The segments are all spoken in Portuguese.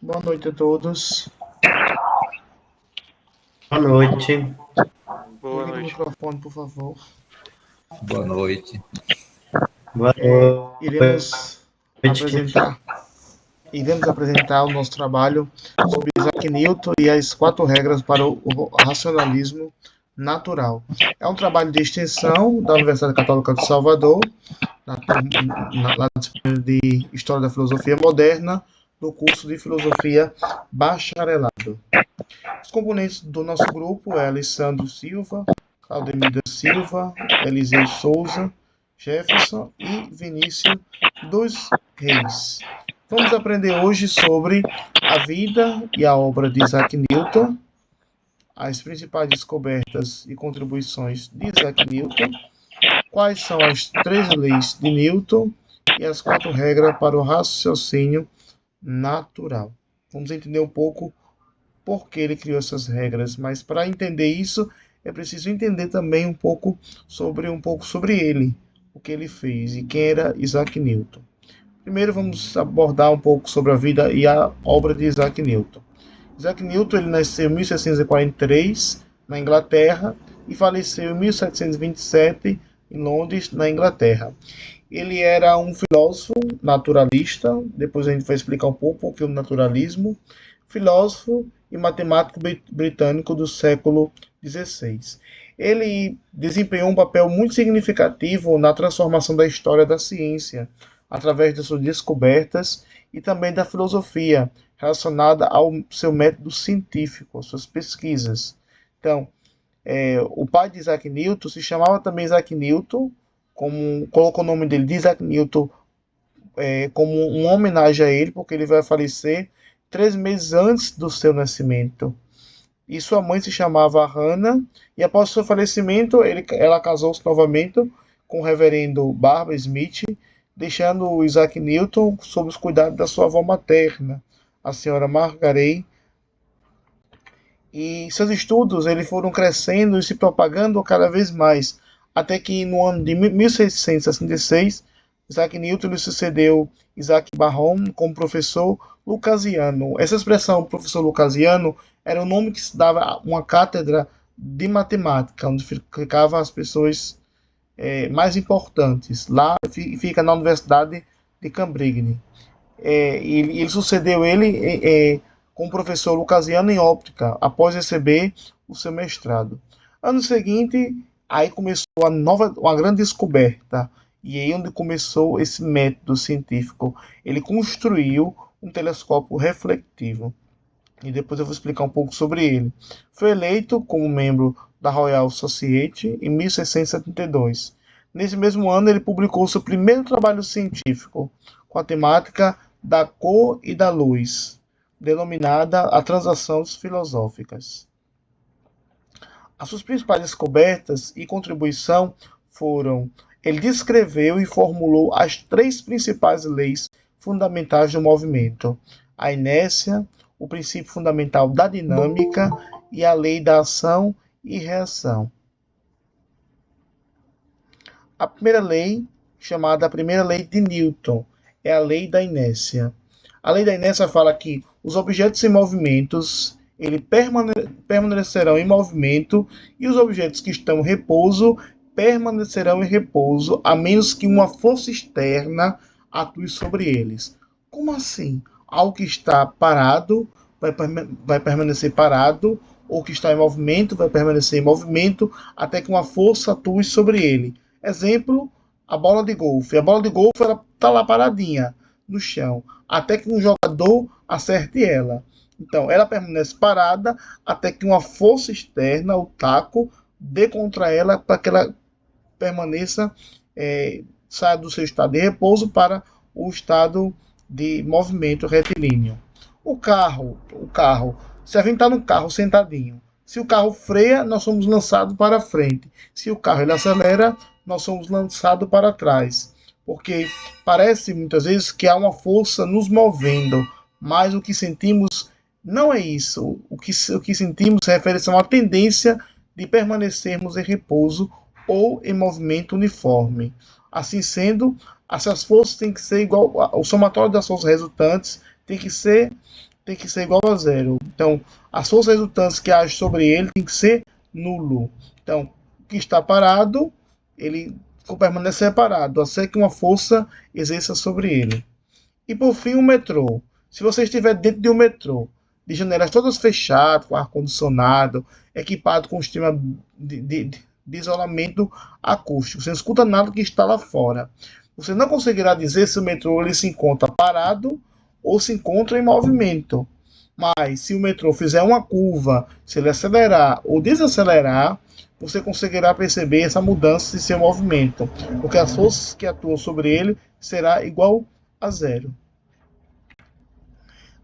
Boa noite a todos. Boa noite. Boa Ligue o noite. microfone, por favor. Boa noite. Boa Iremos noite. apresentar o nosso trabalho sobre Isaac Newton e as 4 regras para o racionalismo natural. É um trabalho de extensão da Universidade Católica de Salvador, na disciplina de História da Filosofia Moderna, no curso de Filosofia Bacharelado. Os componentes do nosso grupo é Alessandro Silva, Claudemir da Silva, Eliseu Souza, Jefferson e Vinícius dos Reis. Vamos aprender hoje sobre a vida e a obra de Isaac Newton, as principais descobertas e contribuições de Isaac Newton, quais são as 3 leis de Newton e as 4 regras para o raciocínio natural. Vamos entender um pouco por que ele criou essas regras, mas para entender isso é preciso entender também um pouco sobre ele, o que ele fez e quem era Isaac Newton. Primeiro vamos abordar um pouco sobre a vida e a obra de Isaac Newton. Isaac Newton ele nasceu em 1743 na Inglaterra e faleceu em 1727 em Londres, na Inglaterra. Ele era um filósofo naturalista, depois a gente vai explicar um pouco o que é o naturalismo, filósofo e matemático britânico do século XVI. Ele desempenhou um papel muito significativo na transformação da história da ciência, através de suas descobertas e também da filosofia relacionada ao seu método científico, às suas pesquisas. Então, o pai de Isaac Newton se chamava também Isaac Newton, colocou o nome dele de Isaac Newton como uma homenagem a ele, porque ele vai falecer 3 meses antes do seu nascimento. E sua mãe se chamava Hannah, e após seu falecimento, ela casou-se novamente com o reverendo Barbara Smith, deixando o Isaac Newton sob os cuidados da sua avó materna, a senhora Margaret. E seus estudos foram crescendo e se propagando cada vez mais, até que no ano de 1666, Isaac Newton lhe sucedeu Isaac Barrow como professor lucasiano. Essa expressão, professor lucasiano, era o nome que se dava a uma cátedra de matemática, onde ficavam as pessoas mais importantes. Lá fica na Universidade de Cambridge. Ele sucedeu ele como professor lucasiano em óptica, após receber o seu mestrado. Ano seguinte, aí começou uma grande descoberta. E aí onde começou esse método científico. Ele construiu um telescópio refletivo. E depois eu vou explicar um pouco sobre ele. Foi eleito como membro da Royal Society em 1672. Nesse mesmo ano, ele publicou seu primeiro trabalho científico com a temática da cor e da luz, denominada a Transações Filosóficas. As suas principais descobertas e contribuição foram: ele descreveu e formulou as 3 principais leis fundamentais do movimento: a inércia, o princípio fundamental da dinâmica e a lei da ação e reação. A primeira lei, chamada a primeira lei de Newton, é a lei da inércia. A lei da inércia fala que os objetos em movimentos permanecerão em movimento e os objetos que estão em repouso permanecerão em repouso, a menos que uma força externa atue sobre eles. Como assim? Algo que está parado vai permanecer parado, ou que está em movimento vai permanecer em movimento, até que uma força atue sobre ele. Exemplo, a bola de golfe. A bola de golfe está lá paradinha no chão, até que um jogador acerte ela. Então, ela permanece parada até que uma força externa, o taco, dê contra ela para que ela permaneça, saia do seu estado de repouso para o estado de movimento retilíneo. O carro, se a gente está no carro sentadinho, se o carro freia, nós somos lançados para frente. Se o carro ele acelera, nós somos lançados para trás. Porque parece muitas vezes que há uma força nos movendo, mas o que sentimos não é isso. O que sentimos refere-se a uma tendência de permanecermos em repouso ou em movimento uniforme. Assim sendo, essas forças têm que ser igual, o somatório das forças resultantes tem tem que ser igual a zero. Então, as forças resultantes que agem sobre ele tem que ser nulo. Então, o que está parado, ele permanece parado, a ser que uma força exerça sobre ele. E por fim, o metrô. Se você estiver dentro de um metrô, de janelas todas fechadas, com ar-condicionado, equipado com um sistema de isolamento acústico, você não escuta nada que está lá fora. Você não conseguirá dizer se o metrô ele se encontra parado ou se encontra em movimento. Mas se o metrô fizer uma curva, se ele acelerar ou desacelerar, você conseguirá perceber essa mudança de seu movimento, porque as forças que atuam sobre ele será igual a zero.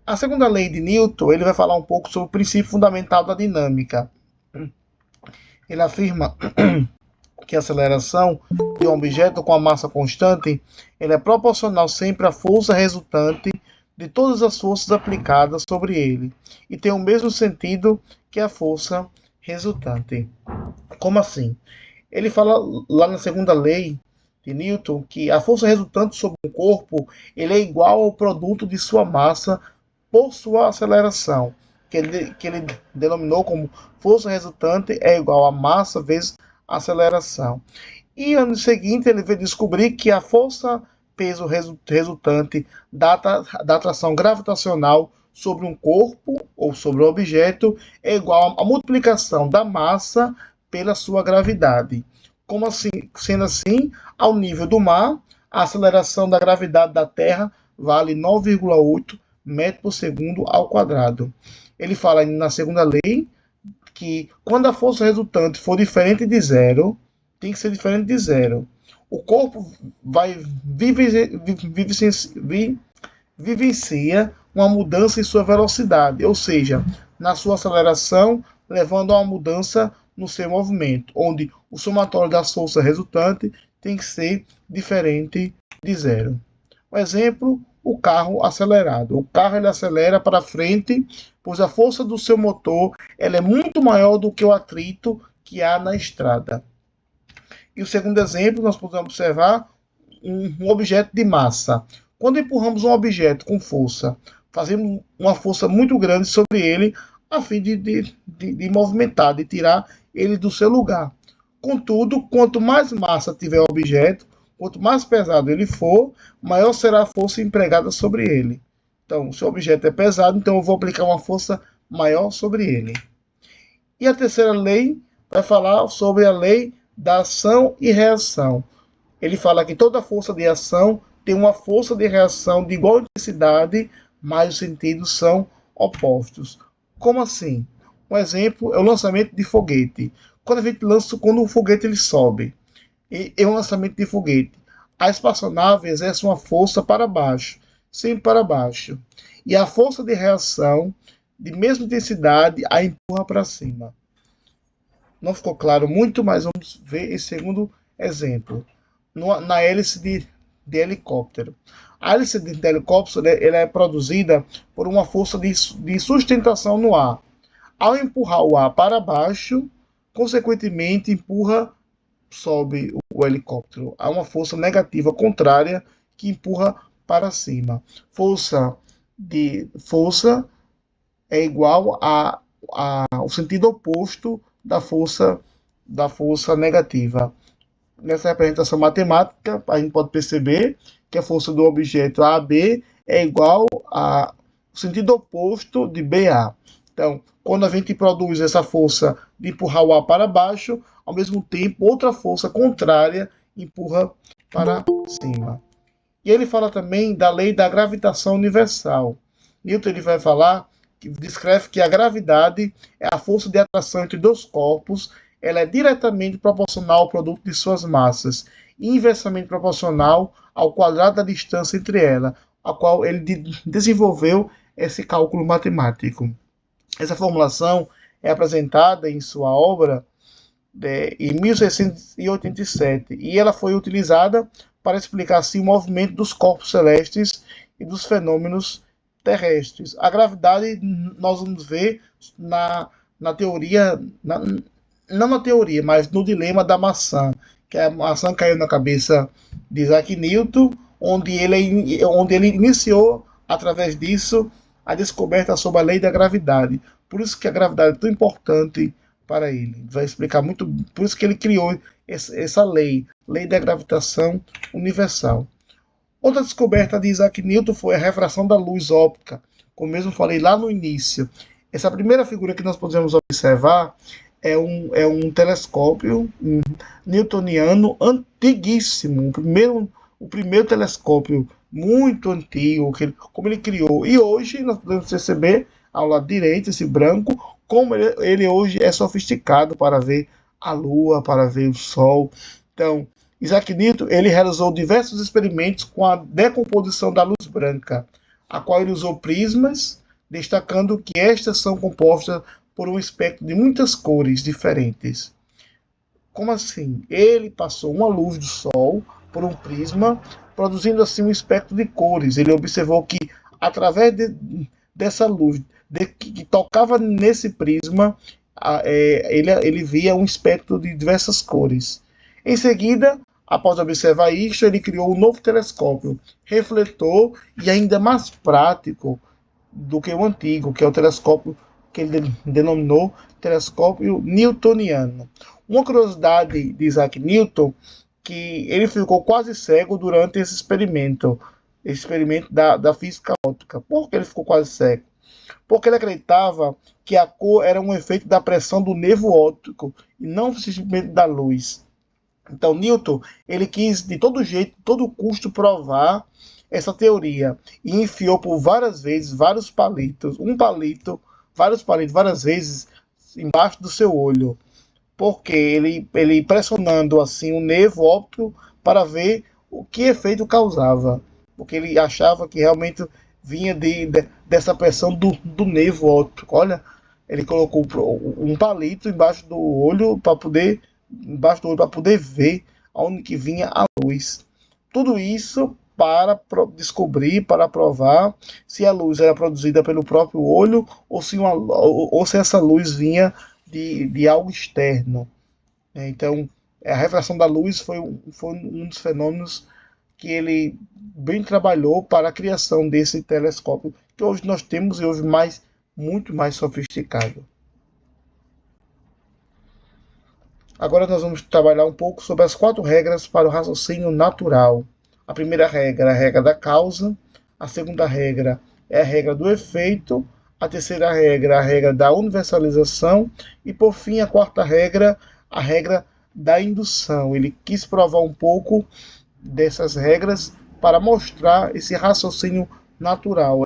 A segunda lei de Newton, ele vai falar um pouco sobre o princípio fundamental da dinâmica. Ele afirma que a aceleração de um objeto com a massa constante ele é proporcional sempre à força resultante de todas as forças aplicadas sobre ele e tem o mesmo sentido que a força resultante. Como assim? Ele fala lá na segunda lei de Newton que a força resultante sobre um corpo ele é igual ao produto de sua massa por sua aceleração, que ele denominou como força resultante é igual a massa vezes aceleração. E ano seguinte ele veio descobrir que a força peso resultante da atração gravitacional sobre um corpo ou sobre um objeto é igual à multiplicação da massa pela sua gravidade. Como assim? Sendo assim, ao nível do mar, a aceleração da gravidade da Terra vale 9,8 metros por segundo ao quadrado. Ele fala na segunda lei que quando a força resultante for diferente de zero, tem que ser diferente de zero. O corpo vai vivencia uma mudança em sua velocidade, ou seja, na sua aceleração, levando a uma mudança no seu movimento, onde o somatório das forças resultantes tem que ser diferente de zero. Um exemplo, o carro acelerado. O carro ele acelera para frente, pois a força do seu motor ela é muito maior do que o atrito que há na estrada. E o segundo exemplo, nós podemos observar um objeto de massa. Quando empurramos um objeto com força, fazemos uma força muito grande sobre ele, a fim de movimentar, de tirar ele do seu lugar. Contudo, quanto mais massa tiver o objeto, quanto mais pesado ele for, maior será a força empregada sobre ele. Então, se o objeto é pesado, então eu vou aplicar uma força maior sobre ele. E a terceira lei vai falar sobre a lei da ação e reação. Ele fala que toda força de ação tem uma força de reação de igual intensidade, mas os sentidos são opostos. Como assim? Um exemplo é o lançamento de foguete. Quando a gente lança, quando o foguete ele sobe, é um lançamento de foguete. A espaçonave exerce uma força para baixo, sempre para baixo. E a força de reação, de mesma intensidade, a empurra para cima. Não ficou claro muito, mas vamos ver esse segundo exemplo. Na hélice de helicóptero. A hélice de helicóptero ela é produzida por uma força de sustentação no ar. Ao empurrar o ar para baixo, consequentemente sobe o helicóptero. Há uma força negativa contrária que empurra para cima. Força é igual ao sentido oposto da força negativa. Nessa representação matemática, a gente pode perceber que a força do objeto AB é igual ao sentido oposto de BA. Então, quando a gente produz essa força de empurrar o ar para baixo, ao mesmo tempo, outra força contrária empurra para cima. E ele fala também da lei da gravitação universal. Newton ele vai falar, descreve que a gravidade é a força de atração entre dois corpos, ela é diretamente proporcional ao produto de suas massas e inversamente proporcional ao quadrado da distância entre elas, a qual ele desenvolveu esse cálculo matemático. Essa formulação é apresentada em sua obra em 1687 e ela foi utilizada para explicar assim, o movimento dos corpos celestes e dos fenômenos terrestres. A gravidade nós vamos ver na teoria, não na teoria, mas no dilema da maçã, que a maçã caiu na cabeça de Isaac Newton, onde ele iniciou, através disso, a descoberta sobre a lei da gravidade. Por isso que a gravidade é tão importante para ele. Vai explicar muito, por isso que ele criou essa lei, lei da gravitação universal. Outra descoberta de Isaac Newton foi a refração da luz óptica, como mesmo falei lá no início. Essa primeira figura que nós podemos observar é um telescópio newtoniano antiguíssimo, o primeiro telescópio muito antigo, como ele criou. E hoje nós podemos perceber, ao lado direito, esse branco, como ele hoje é sofisticado para ver a Lua, para ver o Sol. Então, Isaac Newton ele realizou diversos experimentos com a decomposição da luz branca, a qual ele usou prismas, destacando que estas são compostas por um espectro de muitas cores diferentes. Como assim? Ele passou uma luz do Sol por um prisma, produzindo assim um espectro de cores. Ele observou que, através dessa luz que tocava nesse prisma, ele via um espectro de diversas cores. Em seguida, após observar isto, ele criou um novo telescópio, refletor e ainda mais prático do que o antigo, que é o telescópio que ele denominou telescópio newtoniano. Uma curiosidade de Isaac Newton, que ele ficou quase cego durante esse experimento da física óptica. Por que ele ficou quase cego? Porque ele acreditava que a cor era um efeito da pressão do nervo óptico e não simplesmente da luz. Então Newton ele quis de todo jeito, de todo custo provar essa teoria e enfiou por várias vezes vários palitos, várias vezes embaixo do seu olho, porque ele pressionando assim o nervo óptico para ver o que efeito causava, porque ele achava que realmente vinha dessa pressão do nervo óptico. Olha, ele colocou um palito embaixo do olho para poder ver aonde que vinha a luz. Tudo isso para descobrir, para provar se a luz era produzida pelo próprio olho ou se essa luz vinha de algo externo. Então, a refração da luz foi um dos fenômenos que ele bem trabalhou para a criação desse telescópio que hoje nós temos e hoje muito mais sofisticado. Agora nós vamos trabalhar um pouco sobre as 4 regras para o raciocínio natural. A primeira regra é a regra da causa, a segunda regra é a regra do efeito, a terceira regra é a regra da universalização e, por fim, a quarta regra, a regra da indução. Ele quis provar um pouco dessas regras para mostrar esse raciocínio natural,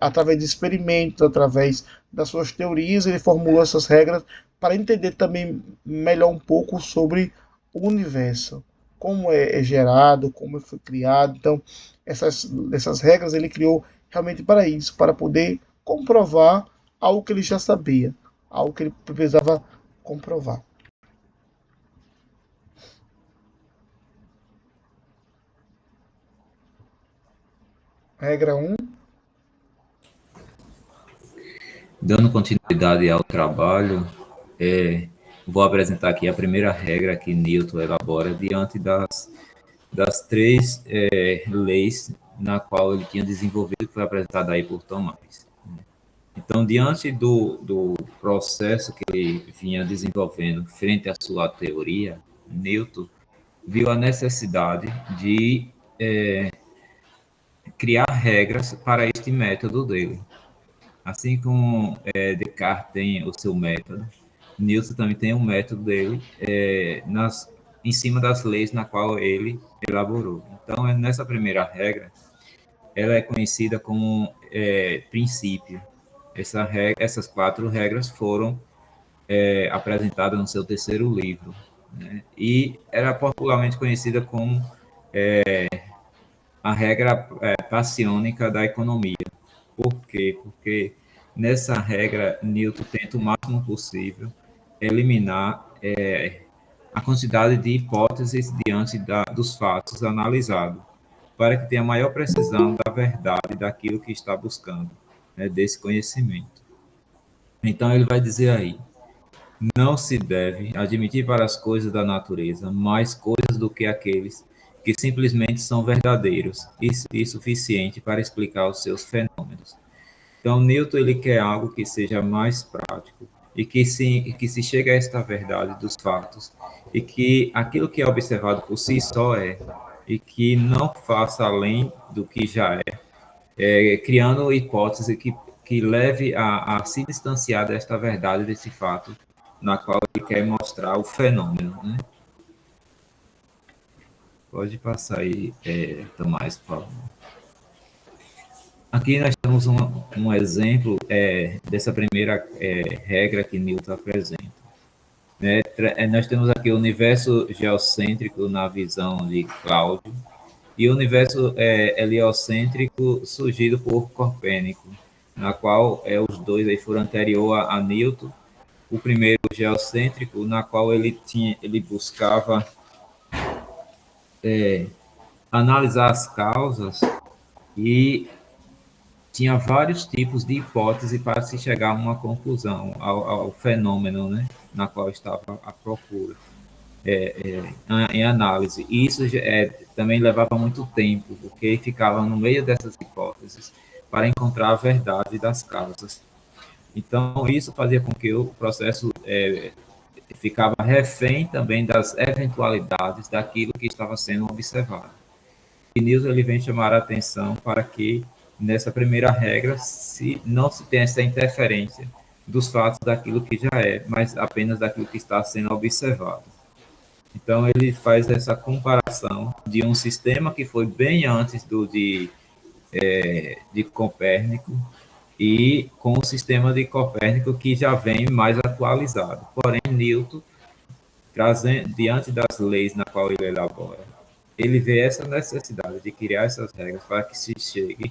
através de experimentos, através das suas teorias, ele formulou essas regras para entender também melhor um pouco sobre o universo, como é gerado, como foi criado. Então, essas regras ele criou realmente para isso, para poder comprovar algo que ele já sabia, algo que ele precisava comprovar. Regra 1. Dando continuidade ao trabalho, vou apresentar aqui a primeira regra que Newton elabora diante das 3 leis na qual ele tinha desenvolvido, que foi apresentada aí por Tomás. Então, diante do processo que ele vinha desenvolvendo frente à sua teoria, Newton viu a necessidade de criar regras para este método dele. Assim como Descartes tem o seu método, Newton também tem um método dele em cima das leis na qual ele elaborou. Então, nessa primeira regra, ela é conhecida como princípio. Essas 4 regras foram apresentadas no seu terceiro livro, né? E era popularmente conhecida como a regra passiônica da economia. Por quê? Porque nessa regra, Newton tenta o máximo possível eliminar a quantidade de hipóteses diante dos fatos analisados, para que tenha maior precisão da verdade daquilo que está buscando, né, desse conhecimento. Então, ele vai dizer aí: não se deve admitir para as coisas da natureza mais coisas do que aqueles que simplesmente são verdadeiros e suficiente para explicar os seus fenômenos. Então, Newton ele quer algo que seja mais prático e que se chegue a esta verdade dos fatos e que aquilo que é observado por si só e que não faça além do que já criando hipótese que leve a se distanciar desta verdade, desse fato, na qual ele quer mostrar o fenômeno, né? Pode passar aí, Tomás, por favor. Aqui nós temos um exemplo dessa primeira regra que Newton apresenta. Nós temos aqui o universo geocêntrico na visão de Cláudio e o universo heliocêntrico surgido por Copérnico, na qual os dois aí foram anterior a Newton. O primeiro geocêntrico, na qual ele buscava analisar as causas e tinha vários tipos de hipótese para se chegar a uma conclusão, ao fenômeno, né, na qual estava a procura, em análise. E isso também levava muito tempo, porque ficava no meio dessas hipóteses para encontrar a verdade das causas. Então, isso fazia com que o processo ficava refém também das eventualidades daquilo que estava sendo observado. E Newton ele vem chamar a atenção para que, nessa primeira regra, não se tenha essa interferência dos fatos daquilo que já mas apenas daquilo que está sendo observado. Então, ele faz essa comparação de um sistema que foi bem antes de Copérnico e com o sistema de Copérnico que já vem mais atualizado. Porém, Newton, diante das leis na qual ele elabora, ele vê essa necessidade de criar essas regras para que se chegue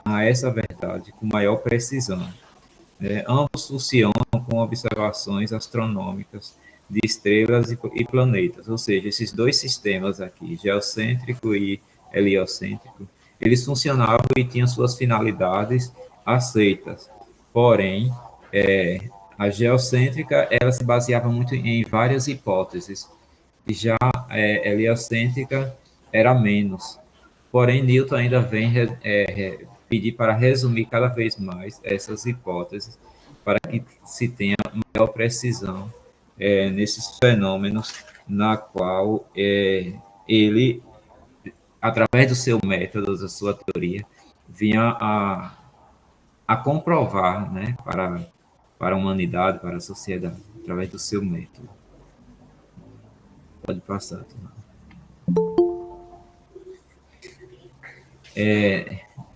a essa verdade com maior precisão. Ambos funcionam com observações astronômicas de estrelas e planetas, ou seja, esses dois sistemas aqui, geocêntrico e heliocêntrico, eles funcionavam e tinham suas finalidades aceitas. Porém, a geocêntrica ela se baseava muito em várias hipóteses, e já a heliocêntrica era menos. Porém, Newton ainda vem pedir para resumir cada vez mais essas hipóteses, para que se tenha maior precisão nesses fenômenos, na qual ele, através do seu método, da sua teoria, vinha a comprovar, né, para a humanidade, para a sociedade, através do seu método. Pode passar,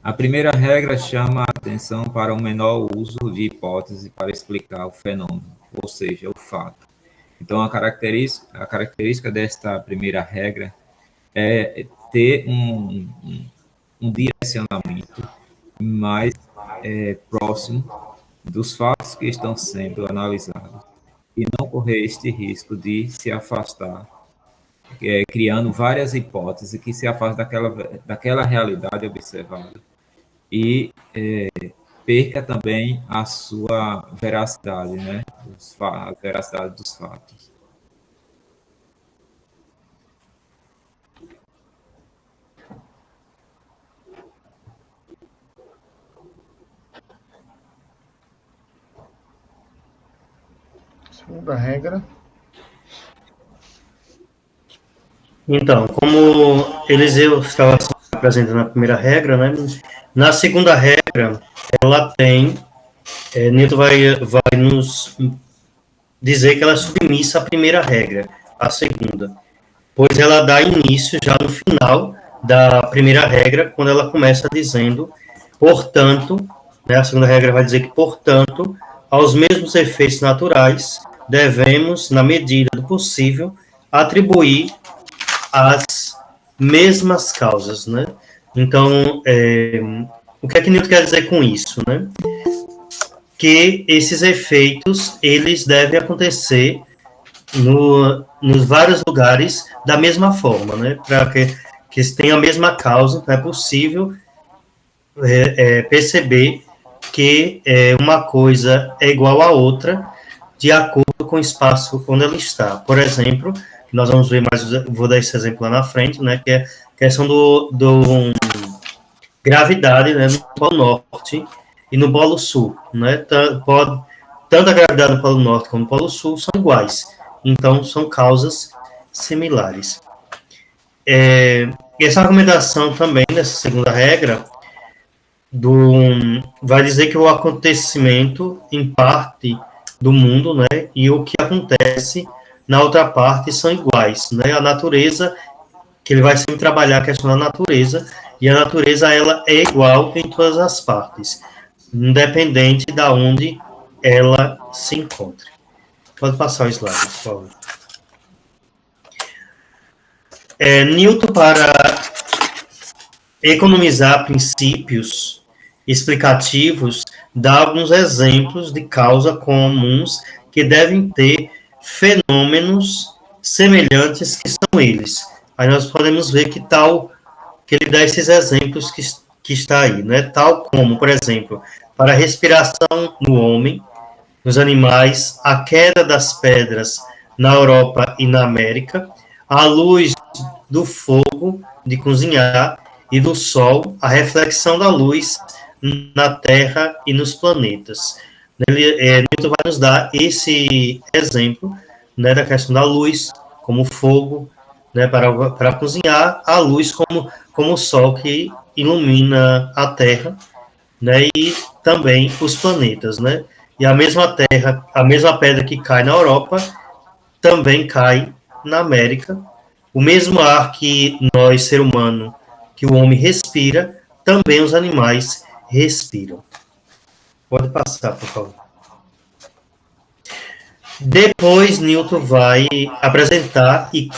a primeira regra chama a atenção para o menor uso de hipótese para explicar o fenômeno, ou seja, o fato. Então, a característica desta primeira regra é ter um direcionamento mais próximo dos fatos que estão sendo analisados e não correr este risco de se afastar, criando várias hipóteses que se afastam daquela realidade observada e perca também a sua veracidade, né? A veracidade dos fatos. Segunda regra. Então, como Eliseu estava apresentando a primeira regra, né? Na segunda regra, ela tem, Newton vai nos dizer que ela é submissa à primeira regra, à segunda, pois ela dá início já no final da primeira regra, quando ela começa dizendo, portanto, né, a segunda regra vai dizer que, portanto, aos mesmos efeitos naturais, devemos, na medida do possível, atribuir as mesmas causas, né? Então, o que é que Newton quer dizer com isso, né? Que esses efeitos, eles devem acontecer nos vários lugares da mesma forma, né? Para que tenham a mesma causa, não é possível perceber que uma coisa é igual à outra de acordo com o espaço onde ela está. Por exemplo, nós vamos ver mais, vou dar esse exemplo lá na frente, né, que é a questão gravidade, né, no Polo Norte e no Polo Sul, né? Tanto a gravidade no Polo Norte como no Polo Sul são iguais, então são causas similares. Essa argumentação também, nessa segunda regra, vai dizer que o acontecimento em parte do mundo, né, e o que acontece na outra parte são iguais, né? A natureza, que ele vai sempre trabalhar a questão da natureza, e a natureza ela é igual em todas as partes, independente de onde ela se encontre. Pode passar o slide, por favor. Newton, para economizar princípios explicativos, dá alguns exemplos de causa comuns que devem ter fenômenos semelhantes que são eles. Aí nós podemos ver que ele dá esses exemplos que está aí, né? Tal como, por exemplo, para a respiração no homem, nos animais, a queda das pedras na Europa e na América, a luz do fogo de cozinhar e do sol, a reflexão da luz na Terra e nos planetas. Newton vai nos dar esse exemplo, né, da questão da luz como fogo, né, para cozinhar, a luz como o sol que ilumina a Terra, né, e também os planetas, né? E a mesma terra, a mesma pedra que cai na Europa, também cai na América. O mesmo ar que nós, ser humano, que o homem respira, também os animais respiram. Pode passar, por favor. Depois, Newton vai apresentar e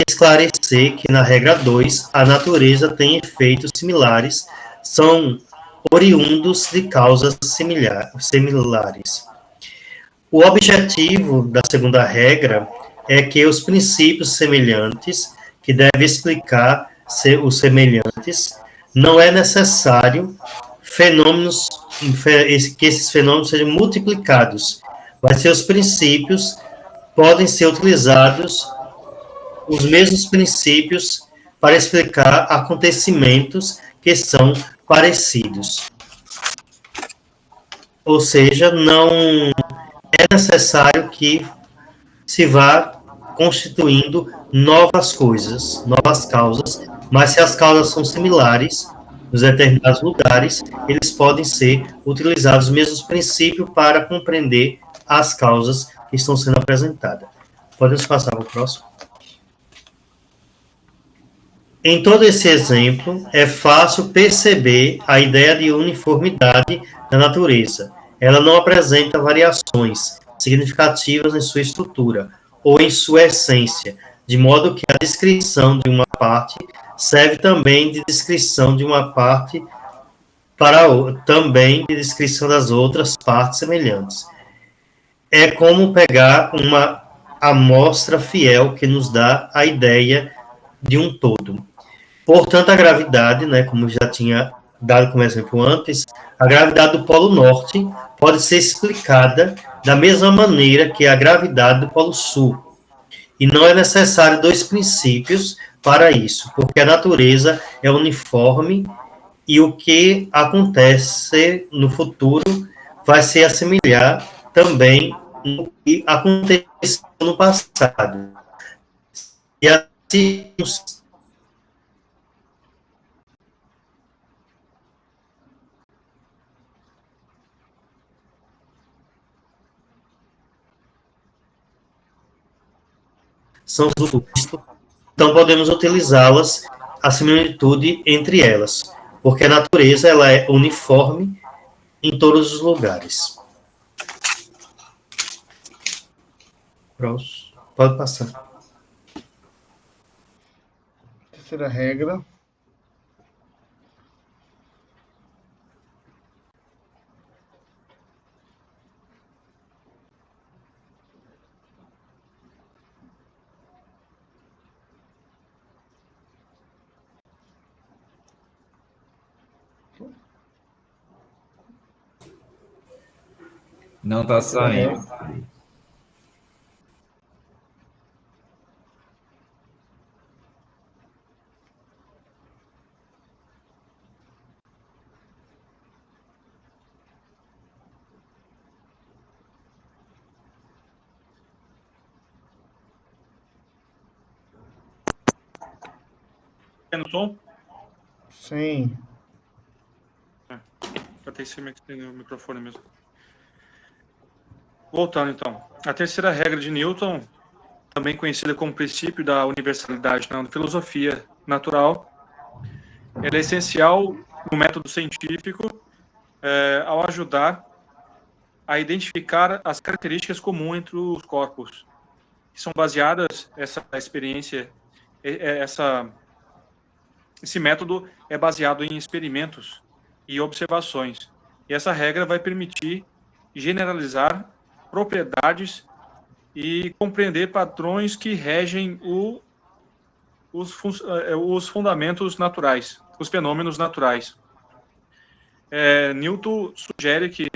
esclarecer que, na regra 2, a natureza tem efeitos similares, são oriundos de causas similares. O objetivo da segunda regra é que os princípios semelhantes, que devem explicar os semelhantes, não é necessário que esses fenômenos sejam multiplicados, mas seus princípios podem ser utilizados, os mesmos princípios, para explicar acontecimentos que são parecidos. Ou seja, não é necessário que se vá constituindo novas coisas, novas causas, mas se as causas são similares nos determinados lugares, eles podem ser utilizados os mesmos princípios para compreender as causas que estão sendo apresentadas. Podemos passar para o próximo? Em todo esse exemplo, é fácil perceber a ideia de uniformidade da natureza. Ela não apresenta variações significativas em sua estrutura ou em sua essência, de modo que a descrição de uma parte serve também de descrição de uma parte também de descrição das outras partes semelhantes. É como pegar uma amostra fiel que nos dá a ideia de um todo. Portanto, a gravidade, né, como já tinha dado como exemplo antes, a gravidade do Polo Norte pode ser explicada da mesma maneira que a gravidade do Polo Sul. E não é necessário dois princípios para isso, porque a natureza é uniforme e o que acontece no futuro vai se assemelhar também no que aconteceu no passado. E assim, são os então podemos utilizá-las, a similitude entre elas, porque a natureza ela é uniforme em todos os lugares. Próximo. Pode passar. Terceira regra. Não está saindo. no som? Sim. Eu tenho que ter no microfone mesmo. Voltando, então. A terceira regra de Newton, também conhecida como princípio da universalidade na filosofia natural, ela é essencial no método científico ao ajudar a identificar as características comuns entre os corpos, que são baseadas, essa experiência, esse método é baseado em experimentos e observações. E essa regra vai permitir generalizar propriedades e compreender padrões que regem os fundamentos naturais, os fenômenos naturais. Newton sugere que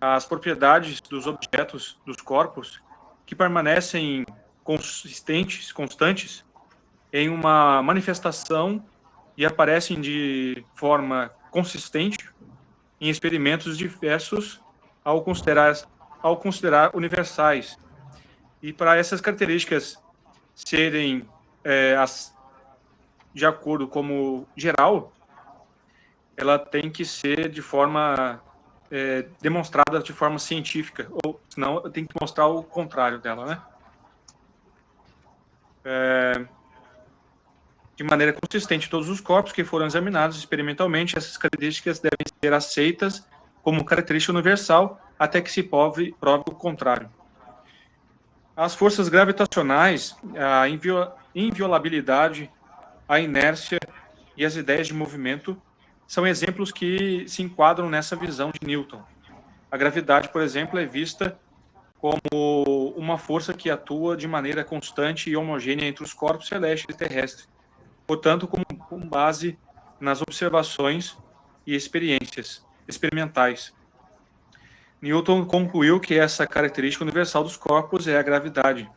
as propriedades dos objetos, dos corpos, que permanecem constantes em uma manifestação e aparecem de forma consistente em experimentos diversos ao considerar universais. E para essas características serem de acordo como geral, ela tem que ser de forma demonstrada de forma científica, ou senão tem que mostrar o contrário dela, né? De maneira consistente, todos os corpos que foram examinados experimentalmente, essas características devem ser aceitas como característica universal até que se prove o contrário. As forças gravitacionais, a inviolabilidade, a inércia e as ideias de movimento são exemplos que se enquadram nessa visão de Newton. A gravidade, por exemplo, é vista como uma força que atua de maneira constante e homogênea entre os corpos celestes e terrestres, portanto, com base nas observações e experiências experimentais. Newton concluiu que essa característica universal dos corpos é a gravidade.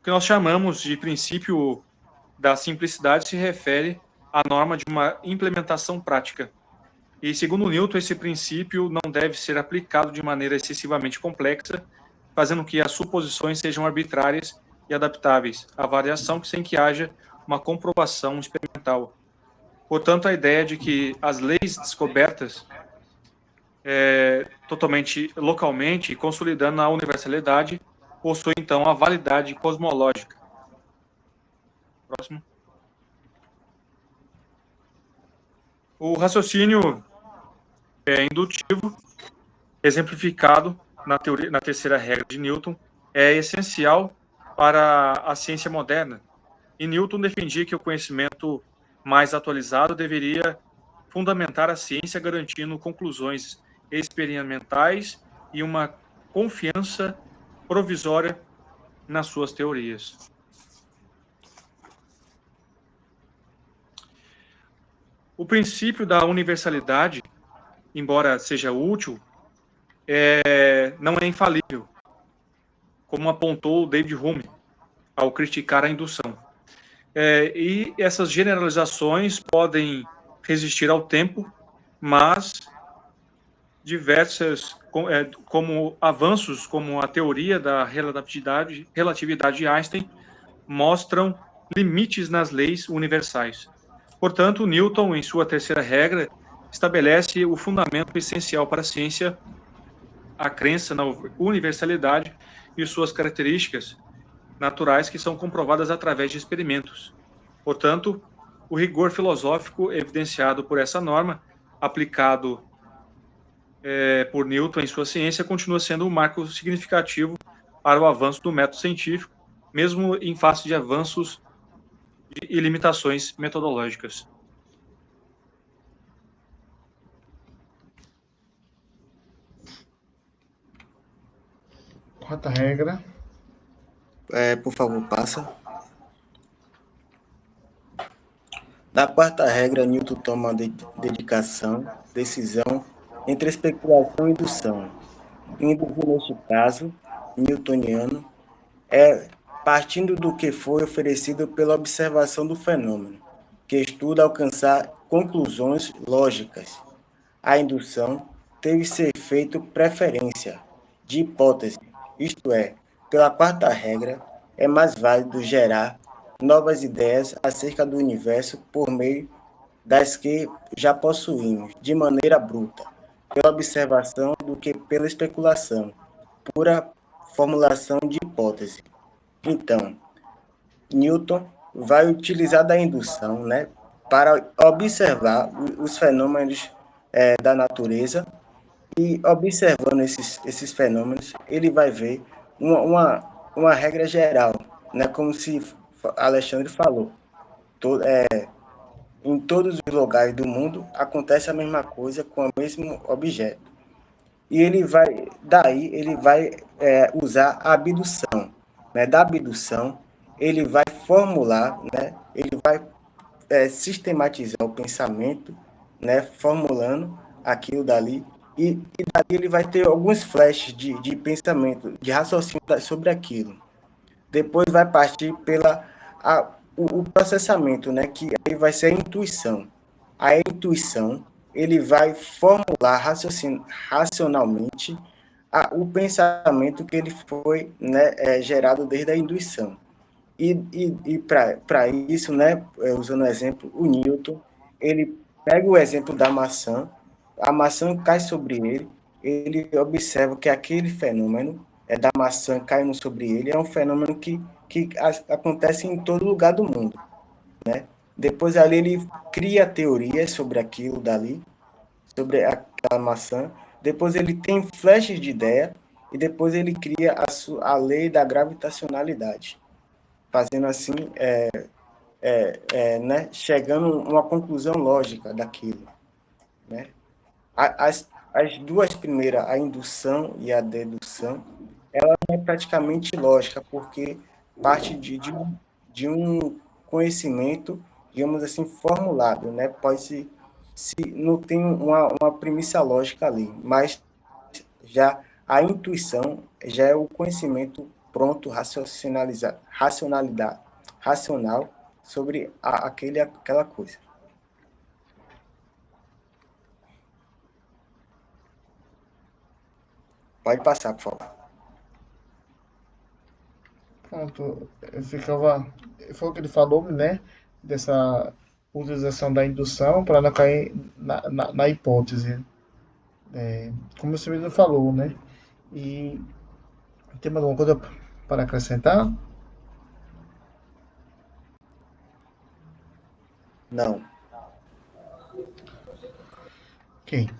O que nós chamamos de princípio da simplicidade se refere à norma de uma implementação prática. E, segundo Newton, esse princípio não deve ser aplicado de maneira excessivamente complexa, fazendo que as suposições sejam arbitrárias e adaptáveis à variação sem que haja uma comprovação experimental. Portanto, a ideia de que as leis descobertas totalmente localmente, consolidando a universalidade, possui, então, a validade cosmológica. Próximo. O raciocínio indutivo, exemplificado na terceira regra de Newton, é essencial para a ciência moderna. E Newton defendia que o conhecimento mais atualizado deveria fundamentar a ciência, garantindo conclusões experimentais e uma confiança provisória nas suas teorias. O princípio da universalidade, embora seja útil, não é infalível, como apontou David Hume ao criticar a indução. E essas generalizações podem resistir ao tempo, mas diversas, como avanços, como a teoria da relatividade de Einstein, mostram limites nas leis universais. Portanto, Newton, em sua terceira regra, estabelece o fundamento essencial para a ciência, a crença na universalidade e suas características naturais que são comprovadas através de experimentos. Portanto, o rigor filosófico evidenciado por essa norma, aplicado por Newton em sua ciência, continua sendo um marco significativo para o avanço do método científico, mesmo em face de avanços e limitações metodológicas. Quarta regra. Por favor, passa. Na quarta regra, Newton toma decisão entre especulação e indução. Induzir, neste caso, newtoniano, partindo do que foi oferecido pela observação do fenômeno, que estuda alcançar conclusões lógicas. A indução teve ser feito preferência de hipótese, isto é, pela quarta regra, é mais válido gerar novas ideias acerca do universo por meio das que já possuímos, de maneira bruta, pela observação do que pela especulação, pura formulação de hipótese. Então, Newton vai utilizar da indução, né, para observar os fenômenos da natureza, e observando esses fenômenos, ele vai ver uma regra geral, né, como se Alexandre falou. Em todos os lugares do mundo acontece a mesma coisa com o mesmo objeto. E daí ele vai usar a abdução. Né? Da abdução, ele vai formular, né? Ele vai sistematizar o pensamento, né? Formulando aquilo dali, e dali ele vai ter alguns flashes de pensamento, de raciocínio sobre aquilo. Depois vai partir o processamento, né? Que aí vai ser a intuição. A intuição, ele vai formular racionalmente o pensamento que ele foi, né, gerado desde a indução. E para isso, né, usando o exemplo, o Newton, ele pega o exemplo da maçã, a maçã cai sobre ele observa que aquele fenômeno da maçã caindo sobre ele é um fenômeno que acontece em todo lugar do mundo, né? Depois ali ele cria teorias sobre aquilo dali, sobre aquela maçã. Depois ele tem flashes de ideia e depois ele cria a lei da gravitacionalidade, fazendo assim, né, chegando a uma conclusão lógica daquilo, né? As duas primeiras, a indução e a dedução, ela é praticamente lógica, porque parte de um conhecimento, digamos assim, formulado, né? Se não tem uma premissa lógica ali, mas já a intuição já é o conhecimento pronto, racional sobre aquela coisa. Pode passar, por favor. Pronto, foi o que ele falou, né? Dessa utilização da indução para não cair na hipótese. Como você mesmo falou, né? E tem mais alguma coisa para acrescentar? Não. Ok.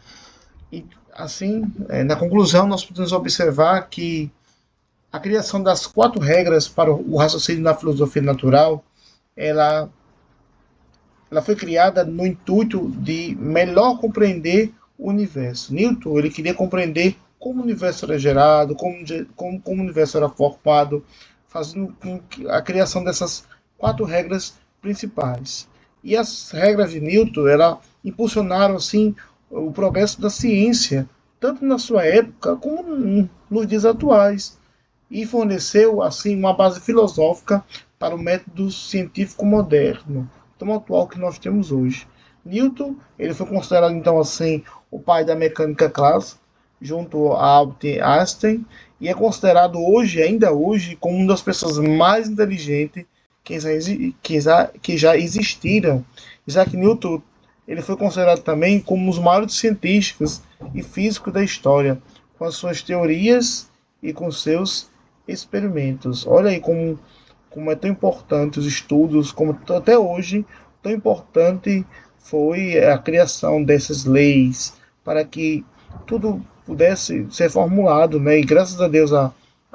E assim, na conclusão, nós podemos observar que a criação das 4 regras para o raciocínio na filosofia natural, ela foi criada no intuito de melhor compreender o universo. Newton, ele queria compreender como o universo era gerado, como o universo era formado, fazendo com que a criação dessas 4 regras principais. E as regras de Newton, impulsionaram assim o progresso da ciência, tanto na sua época como nos dias atuais, e forneceu assim uma base filosófica para o método científico moderno, tão atual que nós temos hoje. Newton, ele foi considerado então assim o pai da mecânica clássica, junto a Albert Einstein, e é considerado hoje, ainda hoje, como uma das pessoas mais inteligentes que já existiram. Isaac Newton, ele foi considerado também como um dos maiores cientistas e físicos da história, com as suas teorias e com seus experimentos. Olha aí como é tão importante os estudos, como até hoje tão importante foi a criação dessas leis para que tudo pudesse ser formulado, né? E graças a Deus a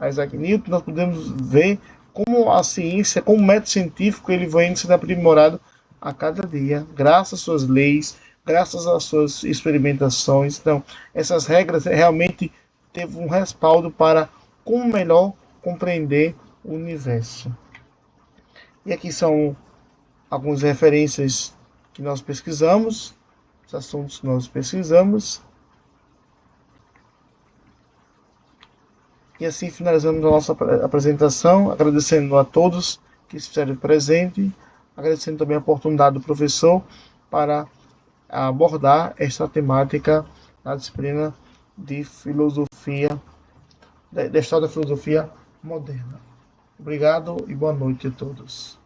Isaac Newton nós podemos ver como a ciência, como o método científico, ele vai sendo aprimorado a cada dia, graças às suas leis, graças às suas experimentações. Então, essas regras realmente teve um respaldo para como melhor compreender o universo. E aqui são algumas referências que nós pesquisamos, os assuntos que nós pesquisamos. E assim finalizamos a nossa apresentação, agradecendo a todos que estiveram presentes, agradecendo também a oportunidade do professor para abordar esta temática na disciplina de filosofia, da história da filosofia moderna. Obrigado e boa noite a todos.